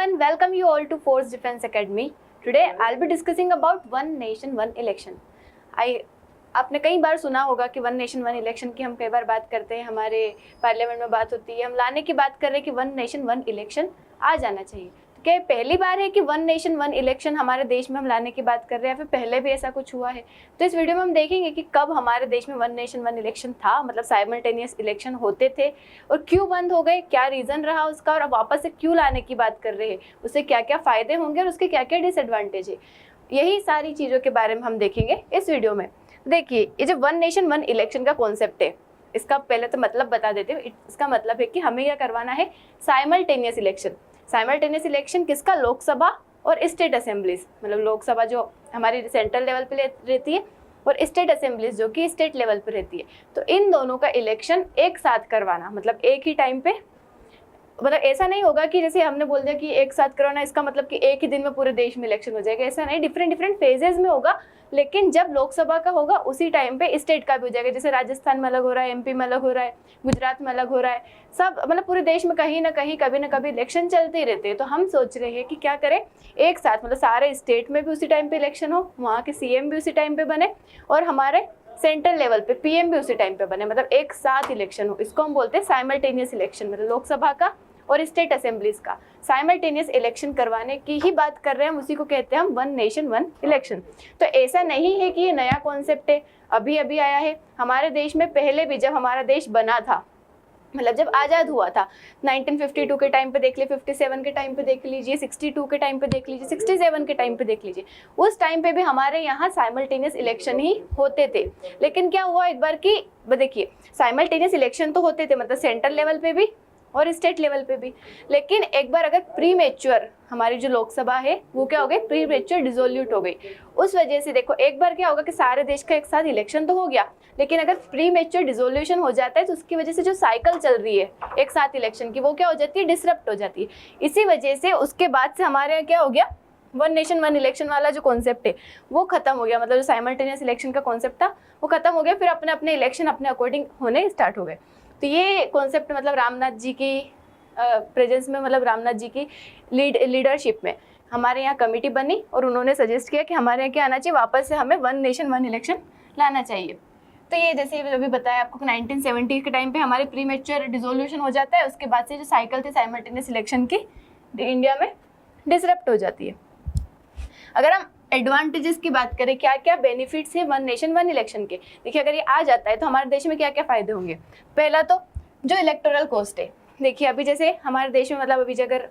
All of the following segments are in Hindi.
everyone, welcome you all to Force Defense Academy. Today I'll be discussing about one nation one election. आपने कई बार सुना होगा कि वन नेशन वन इलेक्शन की हम कई बार बात करते हैं, हमारे पार्लियामेंट में बात होती है, हम लाने की बात कर रहे हैं कि वन नेशन वन इलेक्शन आ जाना चाहिए। तो क्या पहली बार है कि वन नेशन वन इलेक्शन हमारे देश में हम लाने की बात कर रहे हैं, फिर पहले भी ऐसा कुछ हुआ है? तो इस वीडियो में हम देखेंगे कि कब हमारे देश में वन नेशन वन इलेक्शन था, मतलब साइमल्टेनियस इलेक्शन होते थे और क्यों बंद हो गए, क्या रीज़न रहा उसका, और अब वापस से क्यों लाने की बात कर रहे हैं, उससे क्या क्या फ़ायदे होंगे और उसके क्या क्या डिसएडवांटेज है। यही सारी चीज़ों के बारे में हम देखेंगे इस वीडियो में। देखिए, ये जो वन नेशन वन इलेक्शन का कॉन्सेप्ट है, इसका पहले तो मतलब बता देते हैं। इसका मतलब है कि हमें क्या करवाना है, साइमल्टेनियस इलेक्शन। साइमल्टेनियस इलेक्शन किसका? लोकसभा और स्टेट असेंबलीज, मतलब लोकसभा जो हमारी सेंट्रल लेवल पे रहती है और स्टेट असेंबलीज जो कि स्टेट लेवल पे रहती है। तो इन दोनों का इलेक्शन एक साथ करवाना, मतलब एक ही टाइम पे। मतलब ऐसा नहीं होगा कि जैसे हमने बोल दिया कि एक साथ करवाना, इसका मतलब कि एक ही दिन में पूरे देश में इलेक्शन हो जाएगा, ऐसा नहीं। डिफरेंट फेजेस में होगा, लेकिन जब लोकसभा का होगा उसी टाइम पे स्टेट का भी हो जाएगा। जैसे राजस्थान में अलग हो रहा है, एमपी में अलग हो रहा है, गुजरात में अलग हो रहा है, सब मतलब पूरे देश में कहीं ना कहीं कभी ना कभी इलेक्शन चलते ही रहते हैं। तो हम सोच रहे हैं कि क्या करें, एक साथ, मतलब सारे स्टेट में भी उसी टाइम पे इलेक्शन हो, वहाँ के सीएम भी उसी टाइम पे बने और हमारे सेंट्रल लेवल पे पीएम भी उसी टाइम पे बने, मतलब एक साथ इलेक्शन हो। इसको हम बोलते हैं साइमल्टेनियस इलेक्शन, मतलब लोकसभा का और स्टेट असेंबलीज का साइमल्टेनियस इलेक्शन करवाने की ही बात कर रहे हैं हम, उसी को कहते हैं हम वन नेशन वन इलेक्शन। तो ऐसा नहीं है कि ये नया कॉन्सेप्ट है, अभी अभी आया है। हमारे देश में पहले भी जब हमारा देश बना था, मतलब जब आज़ाद हुआ था 1952 के टाइम पे देख लीजिए, 57 के टाइम पे देख लीजिए, 62 के टाइम पे देख लीजिए, 67 के टाइम पे देख लीजिए, उस टाइम पे भी हमारे यहाँ साइमल्टेनियस इलेक्शन ही होते थे। लेकिन क्या हुआ एक बार कि देखिए, साइमल्टेनियस इलेक्शन तो होते थे, मतलब सेंट्रल लेवल पे भी और स्टेट लेवल पे भी। लेकिन एक बार अगर प्री मैच्योर हमारी जो लोकसभा है वो क्या हो गई, प्री मैच्योर डिसोल्यूट हो गई। उस वजह से देखो, एक बार क्या होगा कि सारे देश का एक साथ इलेक्शन तो हो गया, लेकिन अगर प्री मैच्योर डिसोल्यूशन हो जाता है तो उसकी वजह से जो साइकिल चल रही है एक साथ इलेक्शन की, वो क्या हो जाती है, डिसरप्ट हो जाती है। इसी वजह से उसके बाद से हमारे यहाँ क्या हो गया, वन नेशन वन इलेक्शन वाला जो कॉन्सेप्ट है वो खत्म हो गया। मतलब जो साइमल्टेनियस इलेक्शन का कॉन्सेप्ट था वो खत्म हो गया, फिर अपने अपने इलेक्शन अपने अकॉर्डिंग होने स्टार्ट हो गए। तो ये कॉन्सेप्ट मतलब रामनाथ जी की प्रेजेंस में, मतलब रामनाथ जी की लीडरशिप में हमारे यहाँ कमेटी बनी और उन्होंने सजेस्ट किया कि हमारे यहाँ क्या आना चाहिए, वापस से हमें वन नेशन वन इलेक्शन लाना चाहिए। तो ये जैसे अभी बताया आपको, 1970 के टाइम पे हमारे प्री मैच्योर डिसोल्यूशन हो जाता है, उसके बाद से जो साइकिल थी साइमल्टेनियस इलेक्शन की इंडिया में डिसरप्ट हो जाती है। अगर हम एडवांटेजेस की बात करें, क्या क्या बेनिफिट्स है वन नेशन वन इलेक्शन के, देखिए अगर ये आ जाता है तो हमारे देश में क्या क्या फ़ायदे होंगे। पहला तो जो इलेक्टोरल कॉस्ट है, देखिए अभी जैसे हमारे देश में, मतलब अभी अगर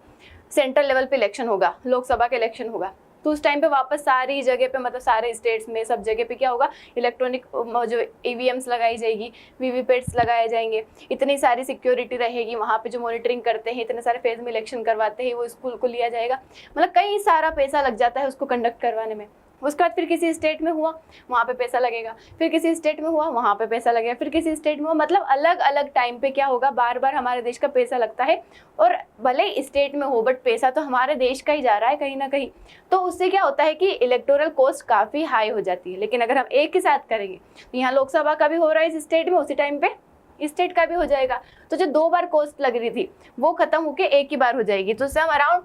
सेंट्रल लेवल पे इलेक्शन होगा, लोकसभा का इलेक्शन होगा, तो उस टाइम पे वापस सारी जगह पे, मतलब सारे स्टेट्स में सब जगह पे क्या होगा, इलेक्ट्रॉनिक जो ईवीएम्स लगाई जाएगी, वीवीपैट्स लगाए जाएंगे, इतनी सारी सिक्योरिटी रहेगी वहाँ पे, जो मॉनिटरिंग करते हैं, इतने सारे फेज में इलेक्शन करवाते हैं, वो स्कूल को लिया जाएगा, मतलब कई सारा पैसा लग जाता है उसको कंडक्ट करवाने में। उसके बाद फिर किसी स्टेट में हुआ वहाँ पे पैसा लगेगा, फिर किसी स्टेट में हुआ वहाँ पे पैसा लगेगा, फिर किसी स्टेट में हुआ, मतलब अलग अलग टाइम पे क्या होगा, बार बार हमारे देश का पैसा लगता है। और भले ही स्टेट में हो बट पैसा तो हमारे देश का ही जा रहा है कहीं ना कहीं। तो उससे क्या होता है कि इलेक्टोरल कॉस्ट काफ़ी हाई हो जाती है। लेकिन अगर हम एक ही साथ करेंगे तो यहाँ लोकसभा का भी हो रहा है इस स्टेट में, उसी टाइम पे स्टेट का भी हो जाएगा, तो जो 2 बार कॉस्ट लग रही थी वो खत्म होकर एक ही बार हो जाएगी। तो उससे हम अराउंड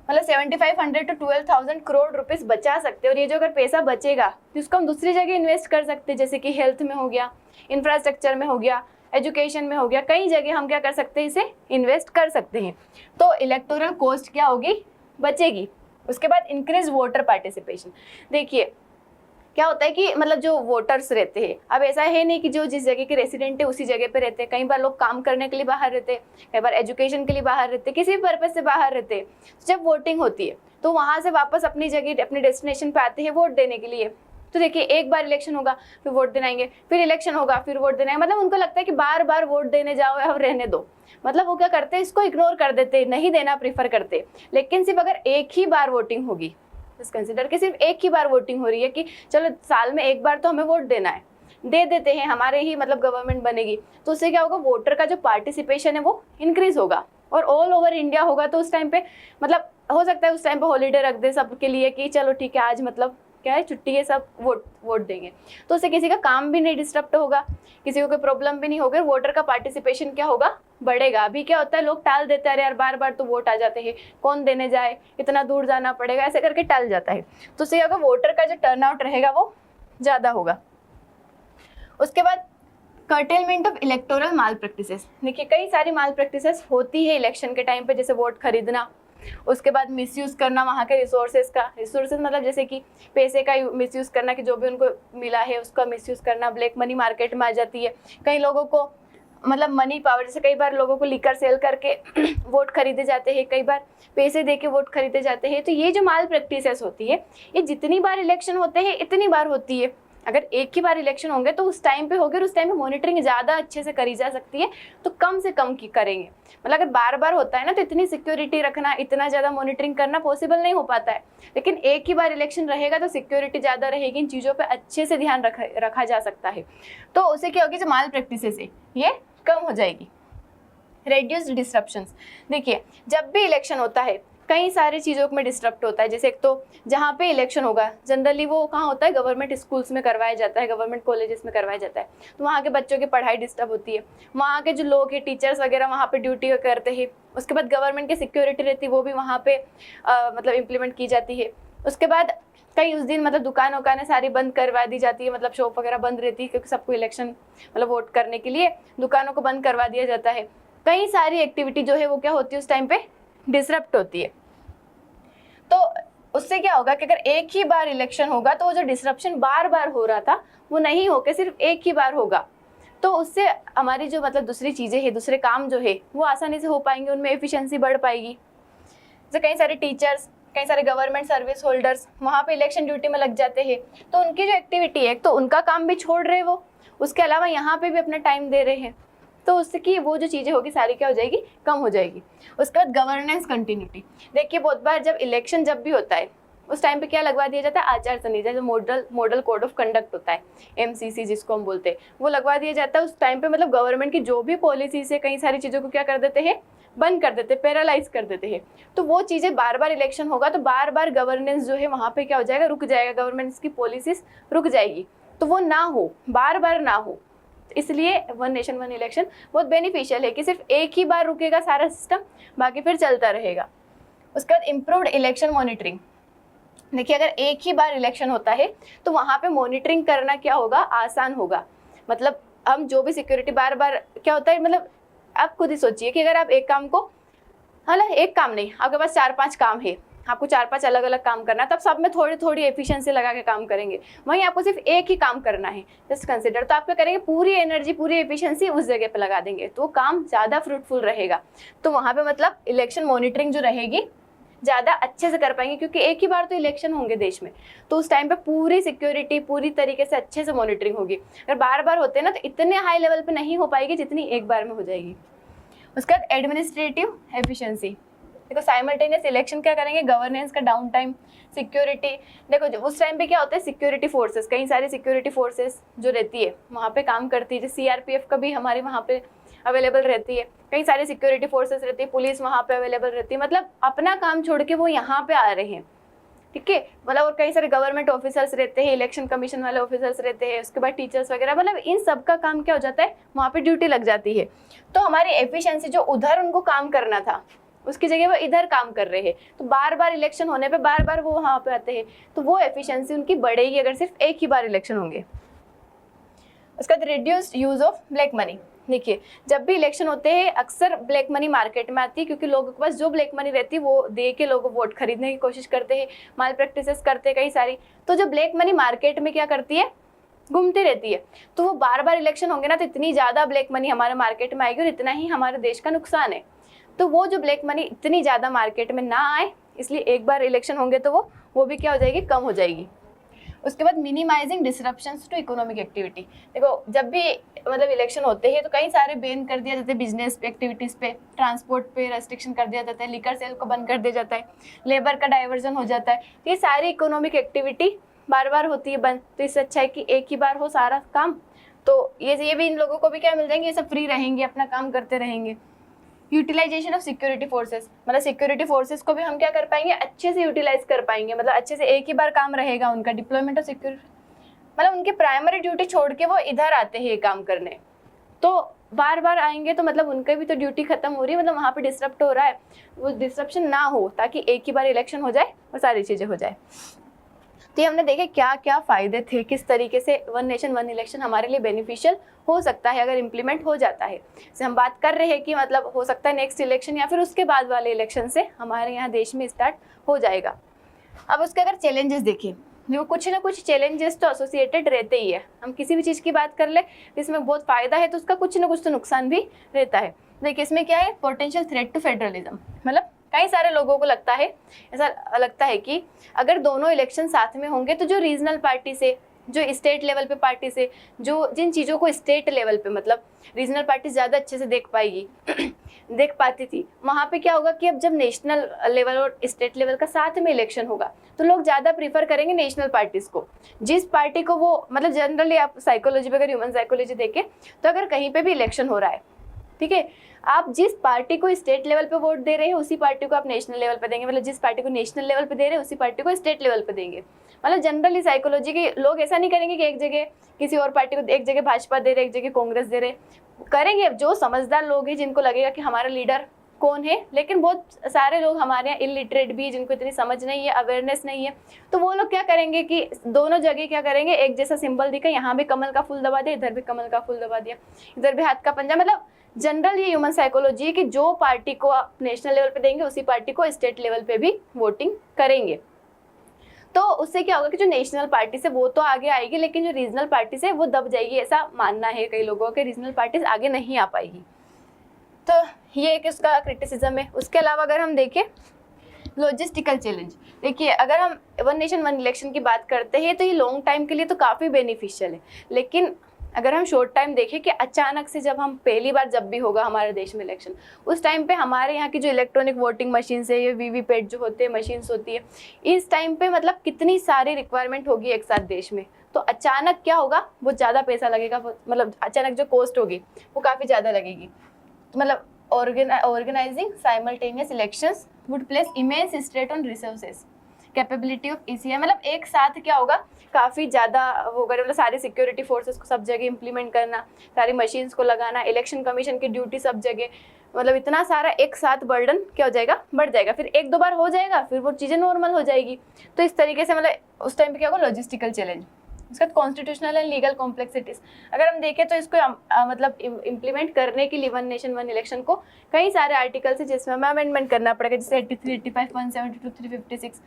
मतलब 7500 to 12,000 करोड़ रुपीस बचा सकते हैं। और ये जो अगर पैसा बचेगा तो उसको हम दूसरी जगह इन्वेस्ट कर सकते हैं, जैसे कि हेल्थ में हो गया, इंफ्रास्ट्रक्चर में हो गया, एजुकेशन में हो गया, कई जगह हम क्या कर सकते हैं, इसे इन्वेस्ट कर सकते हैं। तो इलेक्टोरल कॉस्ट क्या होगी, बचेगी। उसके बाद इंक्रीज वोटर पार्टिसिपेशन। देखिए क्या होता है कि मतलब जो वोटर्स रहते हैं, अब ऐसा है नहीं कि जो जिस जगह के रेसिडेंट है उसी जगह पे रहते हैं। कई बार लोग काम करने के लिए बाहर रहते हैं, कई बार एजुकेशन के लिए बाहर रहते हैं, किसी भी पर्पज से बाहर रहते हैं। जब वोटिंग होती है तो वहाँ से वापस अपनी जगह अपने डेस्टिनेशन पे आते हैं वोट देने के लिए। तो देखिए, एक बार इलेक्शन होगा फिर वोट देने आएंगे, फिर इलेक्शन होगा फिर वोट देने आएंगे, मतलब उनको लगता है कि बार बार वोट देने जाओ या रहने दो। मतलब वो क्या करते हैं, इसको इग्नोर कर देते, नहीं देना प्रीफर करते। लेकिन सिर्फ अगर एक ही बार वोटिंग होगी, कंसिडर कि सिर्फ एक ही बार वोटिंग हो रही है कि चलो साल में एक बार तो हमें वोट देना है, दे देते हैं, हमारे ही मतलब गवर्नमेंट बनेगी, तो उससे क्या होगा, वोटर का जो पार्टिसिपेशन है वो इंक्रीज होगा और ऑल ओवर इंडिया होगा। तो उस टाइम पे मतलब हो सकता है उस टाइम पे हॉलीडे रख दे सबके लिए कि चलो ठीक है आज मतलब क्या है, छुट्टी है, सब वोट देंगे। तो उससे किसी का काम भी नहीं डिस्टर्ब होगा, किसी को कोई प्रॉब्लम भी नहीं होगी, वोटर का पार्टिसिपेशन क्या होगा, बढ़ेगा। अभी क्या होता है, लोग टाल देते हैं, अरे यार बार बार तो वोट आ जाते हैं, कौन देने जाए, इतना दूर जाना पड़ेगा, ऐसे करके टल जाता है। तो उससे अगर वोटर का जो टर्नआउट रहेगा वो ज़्यादा होगा। उसके बाद curtailment of electoral mall practices. देखिए कई सारी माल प्रैक्टिसेस होती है इलेक्शन के टाइम पे, जैसे वोट खरीदना, उसके बाद मिसयूज़ करना वहाँ के रिसोर्सेज मतलब जैसे कि पैसे का मिसयूज़ करना, कि जो भी उनको मिला है उसका मिसयूज़ करना। ब्लैक मनी मार्केट में आ जाती है। कई लोगों को मतलब मनी पावर, जैसे कई बार लोगों को लिकर सेल करके वोट खरीदे जाते हैं, कई बार पैसे दे के वोट खरीदे जाते हैं। तो ये जो माल प्रैक्टिसेस होती है, ये जितनी बार इलेक्शन होते हैं इतनी बार होती है। अगर एक ही बार इलेक्शन होंगे तो उस टाइम पे होगी और उस टाइम पे मॉनिटरिंग ज़्यादा अच्छे से करी जा सकती है, तो कम से कम की करेंगे। मतलब अगर बार बार होता है ना, तो इतनी सिक्योरिटी रखना, इतना ज़्यादा मॉनिटरिंग करना पॉसिबल नहीं हो पाता है। लेकिन एक ही बार इलेक्शन रहेगा तो सिक्योरिटी ज़्यादा रहेगी, इन चीज़ों पर अच्छे से ध्यान रखा जा सकता है। तो उससे क्या होगी, जो माल प्रैक्टिसेस है ये कम हो जाएगी। Reduced disruptions. देखिए जब भी इलेक्शन होता है कई सारी चीज़ों में डिस्टर्ब होता है। जैसे एक तो जहाँ पे इलेक्शन होगा जनरली वो कहाँ होता है, गवर्नमेंट स्कूल्स में करवाया जाता है, गवर्नमेंट कॉलेजेस में करवाया जाता है। तो वहाँ के बच्चों की पढ़ाई डिस्टर्ब होती है, वहाँ के जो लोग हैं टीचर्स वगैरह वहाँ पे ड्यूटी करते हैं। उसके बाद गवर्नमेंट की सिक्योरिटी रहती है, वो भी वहाँ पे मतलब इम्प्लीमेंट की जाती है। उसके बाद कई उस दिन मतलब दुकान वुकानें सारी बंद करवा दी जाती है, मतलब शॉप वगैरह बंद रहती है, क्योंकि सबको इलेक्शन मतलब वोट करने के लिए दुकानों को बंद करवा दिया जाता है। कई सारी एक्टिविटी जो है वो क्या होती है उस टाइम पे डिसरप्ट होती है। तो उससे क्या होगा कि अगर एक ही बार इलेक्शन होगा तो वो जो डिसरप्शन बार बार हो रहा था वो नहीं होकर सिर्फ एक ही बार होगा, तो उससे हमारी जो मतलब दूसरी चीज़ें हैं, दूसरे काम जो है वो आसानी से हो पाएंगे, उनमें एफिशिएंसी बढ़ पाएगी। जैसे कई सारे टीचर्स, कई सारे गवर्नमेंट सर्विस होल्डर्स वहाँ पे इलेक्शन ड्यूटी में लग जाते हैं, तो उनकी जो एक्टिविटी है तो उनका काम भी छोड़ रहे वो, उसके अलावा यहाँ पे भी अपना टाइम दे रहे हैं, तो उससे कि वो जो चीज़ें होगी सारी क्या हो जाएगी, कम हो जाएगी। उसके बाद गवर्नेंस कंटिन्यूटी। देखिए बहुत बार जब इलेक्शन जब भी होता है उस टाइम पे क्या लगवा दिया जाता है, आचार संहिता, जो मॉडल कोड ऑफ कंडक्ट होता है, MCC जिसको हम बोलते हैं, वो लगवा दिया जाता है। उस टाइम पे मतलब गवर्नमेंट की जो भी पॉलिसी से कई सारी चीज़ों को क्या कर देते हैं, बंद कर देते, पैरालाइज कर देते हैं। तो वो चीज़ें बार बार इलेक्शन होगा तो बार बार गवर्नेंस जो है वहाँ पे क्या हो जाएगा, रुक जाएगा, गवर्नमेंट की पॉलिसीज रुक जाएगी। तो वो ना हो, बार बार ना हो, इसलिए वन नेशन वन इलेक्शन बहुत बेनिफिशियल है कि सिर्फ एक ही बार रुकेगा सारा सिस्टम, बाकी फिर चलता रहेगा। उसके बाद इम्प्रूव्ड इलेक्शन मॉनिटरिंग। देखिए अगर एक ही बार इलेक्शन होता है तो वहाँ पे मॉनिटरिंग करना क्या होगा, आसान होगा। मतलब हम जो भी सिक्योरिटी बार बार क्या होता है, मतलब आप खुद ही सोचिए कि अगर आप एक काम को, हालांकि एक काम नहीं, आपके पास 4-5 काम है, आपको 4-5 अलग अलग काम करना है, तब सब में थोड़ी थोड़ी एफिशिएंसी लगा के काम करेंगे। वहीं आपको सिर्फ एक ही काम करना है, जस्ट कंसिडर, तो आप क्या करेंगे, पूरी एनर्जी पूरी एफिशिएंसी उस जगह पे लगा देंगे, तो काम ज़्यादा फ्रूटफुल रहेगा। तो वहाँ पे मतलब इलेक्शन मॉनिटरिंग जो रहेगी ज़्यादा अच्छे से कर पाएंगे, क्योंकि एक ही बार तो इलेक्शन होंगे देश में, तो उस टाइम पे पूरी सिक्योरिटी पूरी तरीके से अच्छे से मॉनिटरिंग होगी। अगर बार बार होते हैं ना तो इतने हाई लेवल पे नहीं हो पाएगी जितनी एक बार में हो जाएगी। उसके बाद एडमिनिस्ट्रेटिव एफिशिएंसी। देखो साइमल्टेनियस इलेक्शन क्या करेंगे, गवर्नेंस का डाउन टाइम, सिक्योरिटी। देखो जो उस टाइम पे क्या होता है, सिक्योरिटी फोर्सेस, कई सारी सिक्योरिटी फोर्सेस जो रहती है वहाँ पे काम करती है, जैसे CRPF का भी हमारे वहाँ पे अवेलेबल रहती है, कई सारी सिक्योरिटी फोर्सेस रहती है, पुलिस वहाँ पे अवेलेबल रहती है, मतलब अपना काम छोड़ के वो यहाँ पे आ रहे हैं, ठीक है। मतलब और कई सारे गवर्नमेंट ऑफिसर्स रहते हैं, इलेक्शन कमीशन वाले ऑफिसर्स रहते हैं, उसके बाद टीचर्स वगैरह, मतलब इन सब का काम क्या हो जाता है, वहाँ पे ड्यूटी लग जाती है। तो हमारी एफिशिएंसी जो उधर उनको काम करना था उसकी जगह वो इधर काम कर रहे हैं, तो बार बार इलेक्शन होने पे बार बार वो वहाँ पे आते हैं, तो वो एफिशिएंसी उनकी बढ़ेगी अगर सिर्फ एक ही बार इलेक्शन होंगे। उसका reduced use of black money. देखिए जब भी इलेक्शन होते हैं अक्सर ब्लैक मनी मार्केट में आती है, क्योंकि लोगों के पास जो ब्लैक मनी रहती है वो दे के लोग वोट खरीदने की कोशिश करते हैं, माल प्रैक्टिसेस करते हैं कई सारी। तो जो ब्लैक मनी मार्केट में क्या करती है, घूमती रहती है, तो वो बार बार इलेक्शन होंगे ना तो इतनी ज़्यादा ब्लैक मनी हमारे मार्केट में आएगी और इतना ही हमारे देश का नुकसान है। तो वो जो ब्लैक मनी इतनी ज़्यादा मार्केट में ना आए, इसलिए एक बार इलेक्शन होंगे तो वो भी क्या हो जाएगी, कम हो जाएगी। उसके बाद minimizing disruptions to economic activity. देखो जब भी मतलब इलेक्शन होते हैं तो कई सारे बैन कर दिया जाता है, बिजनेस एक्टिविटीज़ पे, ट्रांसपोर्ट पे रेस्ट्रिक्शन कर दिया जाता है, लिकर सेल को बंद कर दिया जाता है, लेबर का डाइवर्जन हो जाता है। ये सारी इकोनॉमिक एक्टिविटी बार बार होती है बंद, तो इससे अच्छा है कि एक ही बार हो सारा काम, तो ये भी इन लोगों को भी क्या मिल जाएंगे, ये सब फ्री रहेंगे, अपना काम करते रहेंगे। यूटिलाइजेशन ऑफ सिक्योरिटी फोर्सेस, मतलब सिक्योरिटी फोर्सेस को भी हम क्या कर पाएंगे, अच्छे से यूटिलाइज कर पाएंगे, मतलब अच्छे से एक ही बार काम रहेगा उनका। डिप्लॉयमेंट ऑफ सिक्योरिटी, मतलब उनकी प्राइमरी ड्यूटी छोड़ के वो इधर आते हैं काम करने, तो बार बार आएंगे तो मतलब उनका भी तो ड्यूटी खत्म हो रही है, मतलब वहाँ पे डिसरप्ट हो रहा है, वो डिसरप्शन ना हो ताकि एक ही बार इलेक्शन हो जाए और सारी चीज़ें हो जाए। तो ये हमने देखे क्या क्या फ़ायदे थे, किस तरीके से वन नेशन वन इलेक्शन हमारे लिए बेनिफिशियल हो सकता है अगर इम्प्लीमेंट हो जाता है। जैसे हम बात कर रहे हैं कि मतलब हो सकता है नेक्स्ट इलेक्शन या फिर उसके बाद वाले इलेक्शन से हमारे यहाँ देश में स्टार्ट हो जाएगा। अब उसके अगर चैलेंजेस देखें, जो कुछ ना कुछ चैलेंजेस तो एसोसिएटेड रहते ही है। हम किसी भी चीज़ की बात कर ले इसमें बहुत फ़ायदा है तो उसका कुछ ना कुछ तो नुकसान भी रहता है। देखिए इसमें क्या है, पोटेंशियल थ्रेट टू फेडरलिज्म, मतलब कई सारे लोगों को लगता है, ऐसा लगता है कि अगर दोनों इलेक्शन साथ में होंगे तो जो रीजनल पार्टी से, जो स्टेट लेवल पे पार्टी से, जो जिन चीज़ों को स्टेट लेवल पे मतलब रीजनल पार्टी ज़्यादा अच्छे से देख पाएगी देख पाती थी, वहाँ पे क्या होगा कि अब जब नेशनल लेवल और स्टेट लेवल का साथ में इलेक्शन होगा तो लोग ज़्यादा प्रीफर करेंगे नेशनल पार्टीज़ को। जिस पार्टी को वो मतलब जनरली आप साइकोलॉजी पे अगर ह्यूमन साइकोलॉजी देखें तो अगर कहीं पे भी इलेक्शन हो रहा है, ठीक है, आप जिस पार्टी को स्टेट लेवल पे वोट दे रहे हैं उसी पार्टी को आप नेशनल लेवल पे देंगे, मतलब जिस पार्टी को नेशनल लेवल पे दे रहे हैं उसी पार्टी को स्टेट लेवल पे देंगे। मतलब जनरली साइकोलॉजी के लोग ऐसा नहीं करेंगे कि एक जगह किसी और पार्टी को, एक जगह भाजपा दे रहे एक जगह कांग्रेस दे रहे, करेंगे जो समझदार लोग हैं जिनको लगेगा कि हमारा लीडर कौन है। लेकिन बहुत सारे लोग हमारे यहाँ इलिटरेट भी है, जिनको इतनी समझ नहीं है, अवेयरनेस नहीं है, तो वो लोग क्या करेंगे कि दोनों जगह क्या करेंगे, एक जैसा सिंबल दिखा, यहाँ भी कमल का फूल दबा दिया, इधर भी कमल का फूल दबा दिया, इधर भी हाथ का पंजा। मतलब जनरल ये ह्यूमन साइकोलॉजी है कि जो पार्टी को आप नेशनल लेवल पे देंगे उसी पार्टी को स्टेट लेवल पे भी वोटिंग करेंगे। तो उससे क्या होगा कि जो नेशनल पार्टी से वो तो आगे आएगी लेकिन जो रीजनल पार्टी से वो दब जाएगी, ऐसा मानना है कई लोगों के, रीजनल पार्टीज आगे नहीं आ पाएगी। तो ये एक उसका क्रिटिसिज्म है। उसके अलावा अगर हम देखें लॉजिस्टिकल चैलेंज, देखिए अगर हम वन नेशन वन इलेक्शन की बात करते हैं तो ये लॉन्ग टाइम के लिए तो काफ़ी बेनिफिशियल है, लेकिन अगर हम शॉर्ट टाइम देखें कि अचानक से जब हम पहली बार जब भी होगा हमारे देश में इलेक्शन, उस टाइम पे हमारे यहाँ की जो इलेक्ट्रॉनिक वोटिंग मशीन है, ये वीवीपैट जो होते हैं मशीन्स होती है, इस टाइम पे मतलब कितनी सारी रिक्वायरमेंट होगी एक साथ देश में, तो अचानक क्या होगा, बहुत ज़्यादा पैसा लगेगा, मतलब अचानक जो कॉस्ट होगी वो काफ़ी ज़्यादा लगेगी। मतलब organizing simultaneous elections would place immense stress on resources, capability of ECI, मतलब एक साथ क्या होगा, काफ़ी ज़्यादा वो करे, मतलब सारी सिक्योरिटी फोर्सेस को सब जगह इंप्लीमेंट करना, सारी मशीन्स को लगाना, इलेक्शन कमीशन की ड्यूटी सब जगह, मतलब इतना सारा एक साथ बर्डन क्या हो जाएगा, बढ़ जाएगा। फिर एक दो बार हो जाएगा फिर वो चीज़ें नॉर्मल हो जाएगी। तो इस तरीके से मतलब उस टाइम पे क्या होगा, लॉजिस्टिकल चैलेंज। उसका कॉन्स्टिट्यूशनल एंड लीगल कॉम्प्लेक्सिटीज अगर हम देखें तो इसको मतलब इम्प्लीमेंट करने के लिए वन नेशन वन इलेक्शन को कई सारे आर्टिकल्स है जिसमें हमें अमेंडमेंट करना पड़ेगा, जैसे 83, 85, 172, 356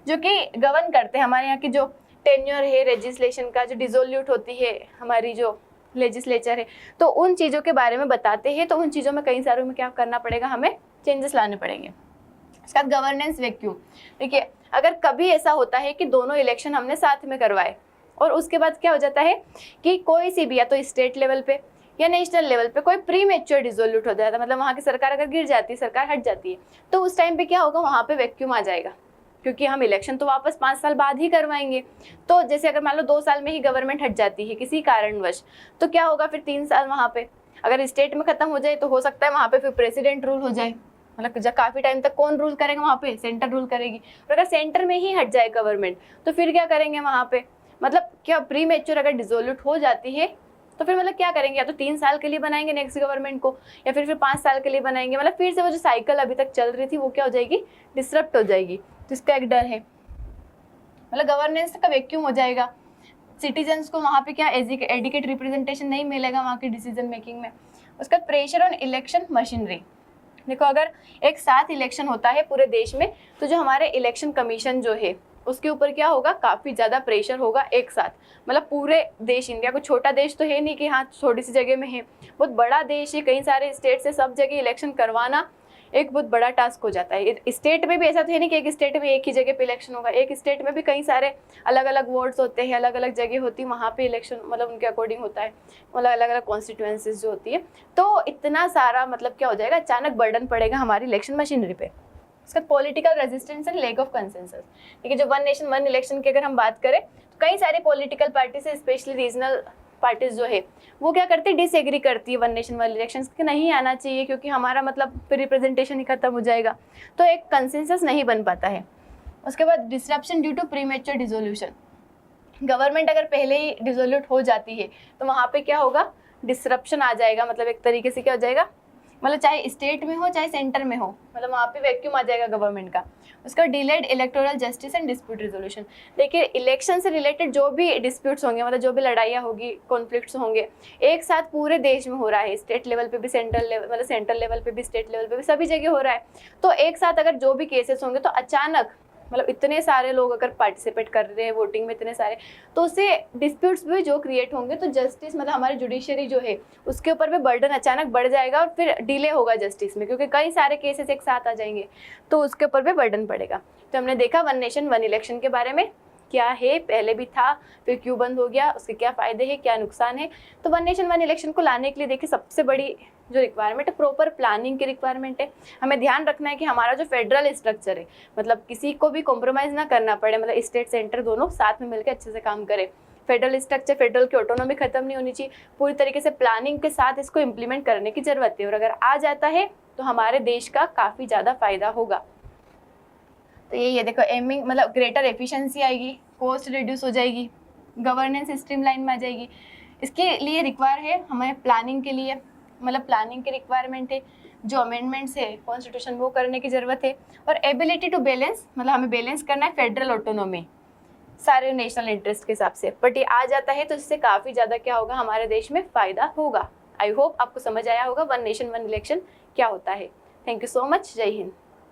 जो कि गवर्न करते हैं हमारे यहाँ की जो टेन्योर है लेजिस्लेशन का, जो डिसोल्यूट होती है हमारी जो लेजिस्लेचर है, तो उन चीज़ों के बारे में बताते हैं। तो उन चीज़ों में कई सारों में क्या करना पड़ेगा, हमें चेंजेस लाने पड़ेंगे। इसका गवर्नेंस वैक्यूम, देखिए अगर कभी ऐसा होता है कि दोनों इलेक्शन हमने साथ में करवाए और उसके बाद क्या हो जाता है कि कोई सी भी या तो स्टेट लेवल पे या नेशनल लेवल पे कोई प्री मैच्योर डिसोल्यूट हो जाता है, मतलब वहाँ की सरकार अगर गिर जाती है, सरकार हट जाती है, तो उस टाइम पे क्या होगा, वहाँ पे वैक्यूम आ जाएगा, क्योंकि हम इलेक्शन तो वापस 5 साल बाद ही करवाएंगे। तो जैसे अगर मान लो 2 साल में ही गवर्नमेंट हट जाती है किसी कारणवश, तो क्या होगा, फिर 3 साल वहाँ पे अगर स्टेट में खत्म हो जाए तो हो सकता है वहाँ पे फिर प्रेसिडेंट रूल हो जाए, मतलब जब काफ़ी टाइम तक कौन रूल करेगा वहाँ पे, सेंटर रूल करेगी। और अगर सेंटर में ही हट जाए गवर्नमेंट तो फिर क्या करेंगे वहाँ पे, मतलब क्या प्री मैच्योर अगर डिसोल्यूट हो जाती है तो फिर मतलब क्या करेंगे, या तो 3 साल के लिए बनाएंगे नेक्स्ट गवर्नमेंट को या फिर 5 साल के लिए बनाएंगे, मतलब फिर से वो जो साइकिल अभी तक चल रही थी वो क्या हो जाएगी, डिसरप्ट हो जाएगी। तो इसका एक डर है, मतलब गवर्नेंस का वैक्यूम हो जाएगा, सिटीजन्स को वहाँ पे क्या एडिकेट रिप्रेजेंटेशन नहीं मिलेगा वहाँ की डिसीजन मेकिंग में। उसका प्रेशर ऑन इलेक्शन मशीनरी, देखो अगर एक साथ इलेक्शन होता है पूरे देश में तो जो हमारे इलेक्शन कमीशन जो है उसके ऊपर क्या होगा, काफ़ी ज़्यादा प्रेशर होगा एक साथ, मतलब पूरे देश, इंडिया कोई छोटा देश तो है नहीं कि हाँ छोटी सी जगह में है, बहुत बड़ा देश है, कई सारे स्टेट से सब जगह इलेक्शन करवाना एक बहुत बड़ा टास्क हो जाता है। स्टेट में भी ऐसा तो है नहीं कि एक स्टेट में एक ही जगह पे इलेक्शन होगा, एक स्टेट में भी कई सारे अलग अलग वार्ड्स होते हैं, अलग अलग जगह होती है, वहाँ पे इलेक्शन मतलब उनके अकॉर्डिंग होता है, मतलब अलग अलग कॉन्स्टिट्यूएंसीज जो होती है। तो इतना सारा मतलब क्या हो जाएगा, अचानक बर्डन पड़ेगा हमारी इलेक्शन मशीनरी पे। इसका political resistance and lack of consensus, देखिए जो वन नेशन वन इलेक्शन की अगर हम बात करें तो कई सारी पॉलिटिकल पार्टी से, स्पेशली रीजनल पार्टीज जो है वो क्या करती है, डिसएग्री करती है वन नेशन वन इलेक्शन के नहीं आना चाहिए क्योंकि हमारा मतलब फिर रिप्रेजेंटेशन ही खत्म हो जाएगा, तो एक कंसेंसस नहीं बन पाता है। उसके बाद disruption due to premature dissolution, government अगर पहले ही डिसोल्यूट हो जाती है तो वहाँ पे क्या होगा, डिसरप्शन आ जाएगा, मतलब एक तरीके से क्या हो जाएगा, मतलब चाहे स्टेट में हो चाहे सेंटर में हो, मतलब वहाँ पे वैक्यूम आ जाएगा गवर्नमेंट का। उसका delayed electoral justice and dispute resolution. देखिए इलेक्शन से रिलेटेड जो भी डिस्प्यूट्स होंगे, मतलब जो भी लड़ाइयाँ होगी, कॉन्फ्लिक्ट्स होंगे, एक साथ पूरे देश में हो रहा है, स्टेट लेवल पे भी, सेंट्रल लेवल, मतलब सेंट्रल लेवल पे भी, स्टेट लेवल पे भी, सभी जगह हो रहा है। तो एक साथ अगर जो भी केसेस होंगे तो अचानक, मतलब इतने सारे लोग अगर पार्टिसिपेट कर रहे हैं वोटिंग में, इतने सारे, तो उससे डिस्प्यूट्स भी जो क्रिएट होंगे, तो जस्टिस मतलब हमारी जुडिशरी जो है उसके ऊपर भी बर्डन अचानक बढ़ जाएगा और फिर डिले होगा जस्टिस में, क्योंकि कई सारे केसेस एक साथ आ जाएंगे, तो उसके ऊपर भी बर्डन पड़ेगा। तो हमने देखा वन नेशन वन इलेक्शन के बारे में, क्या है, पहले भी था, फिर क्यों बंद हो गया, उसके क्या फ़ायदे हैं, क्या नुकसान है। तो वन नेशन वन इलेक्शन को लाने के लिए देखिए सबसे बड़ी जो रिक्वायरमेंट है, प्रॉपर प्लानिंग की रिक्वायरमेंट है। हमें ध्यान रखना है कि हमारा जो फेडरल स्ट्रक्चर है, मतलब किसी को भी कॉम्प्रोमाइज़ ना करना पड़े, मतलब स्टेट सेंटर दोनों साथ में मिलकर अच्छे से काम करें। फेडरल स्ट्रक्चर, फेडरल की ऑटोनॉमी खत्म नहीं होनी चाहिए, पूरी तरीके से प्लानिंग के साथ इसको इम्प्लीमेंट करने की ज़रूरत है, और अगर आ जाता है तो हमारे देश का काफ़ी ज़्यादा फ़ायदा होगा। तो ये देखो, एमिंग मतलब ग्रेटर एफिशिएंसी आएगी, कॉस्ट रिड्यूस हो जाएगी, गवर्नेंस स्ट्रीमलाइन में आ जाएगी। इसके लिए रिक्वायर है हमें प्लानिंग के लिए, मतलब प्लानिंग की रिक्वायरमेंट है, जो अमेंडमेंट्स है कॉन्स्टिट्यूशन वो करने की ज़रूरत है, और एबिलिटी टू बैलेंस, मतलब हमें बैलेंस करना है फेडरल ऑटोनॉमी सारे नेशनल इंटरेस्ट के हिसाब से। बट ये आ जाता है तो इससे काफ़ी ज़्यादा क्या होगा, हमारे देश में फ़ायदा होगा। आई होप आपको समझ आया होगा वन नेशन वन इलेक्शन क्या होता है। Thank you so much. जय हिंद।